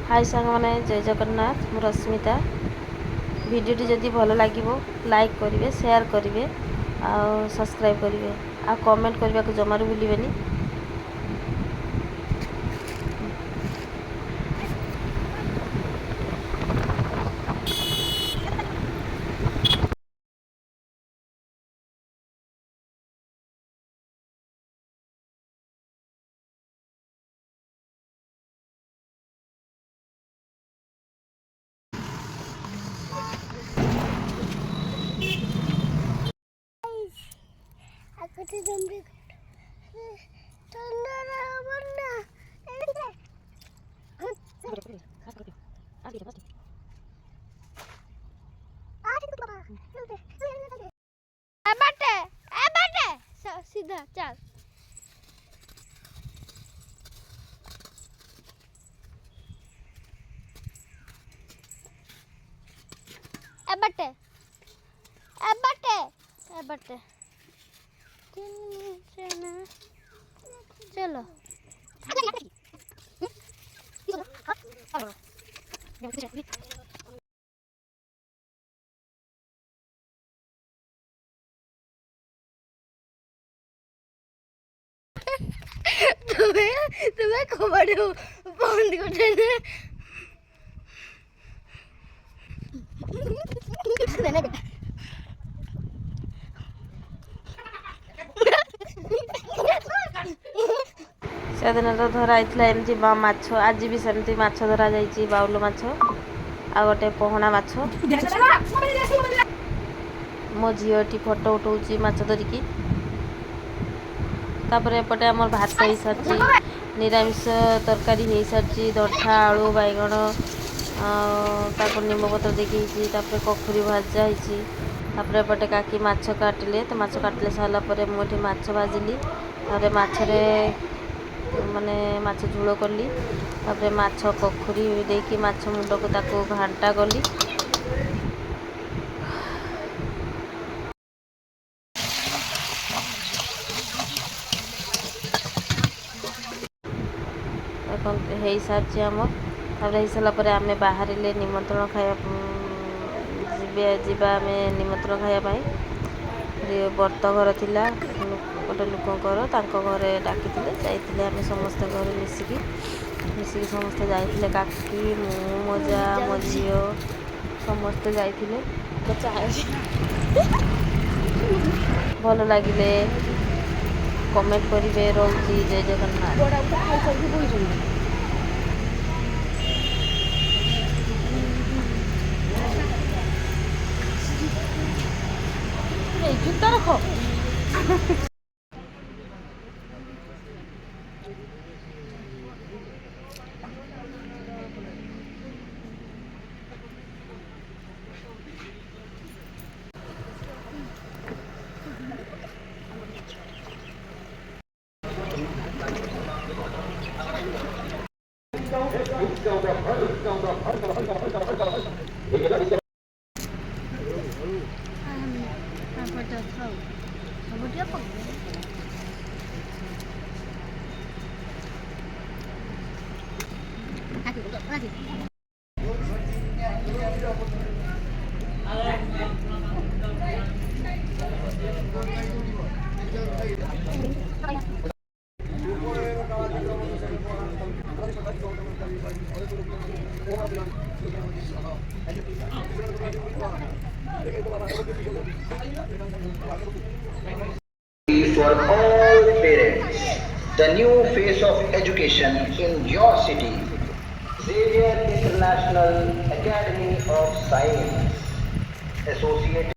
हाय सांग मैंने जय जगन्नाथ मु रश्मिता भिडियोटी जदि भल लगे लाइक करेंगे शेयर करेंगे आ सब्सक्राइब करेंगे आ कमेंट करने को जमार भूलें। सीधा चल एबटे एबटे एबटे चलो तुम्हें खबर बंद कर देना से दिन तो धरा एमती माछ आज भी सेमती माछ धरा जाइए बाउल माछ आ गोटे पहना माछ मो झीटी फोटो उठाऊँ माछ धरिकी तापर एपटे आम भात हो सारी निरामिष तरकारी हो सारी दंठा आलू बैगण नीम पत्र देखी कखुरी भजा होती एपटे काकी माछ काटिले तो माछ काटिले सारापर मुझे माछ भाजिली तापर माछरे माने माछ झोल कली तापर माछ कखुरी देकी माछ मुंड को ताको घांटा कली हो सारी आम तापर हो सारापर आम बाहर निमंत्रण खावा आम निमंत्रण खावाई व्रत घर थिला गोटे लोकर घरे डाकी जाइए आम समस्त घर मिसिकी समस्ते जाइए काकी मु मजा मो झी समस्ते जाइए भल लगे कमेंट करेंगे रोची जय जगन्नाथ। जूता रखो For all parents, the new face of education in your city, Xavier International Academy of Science, associated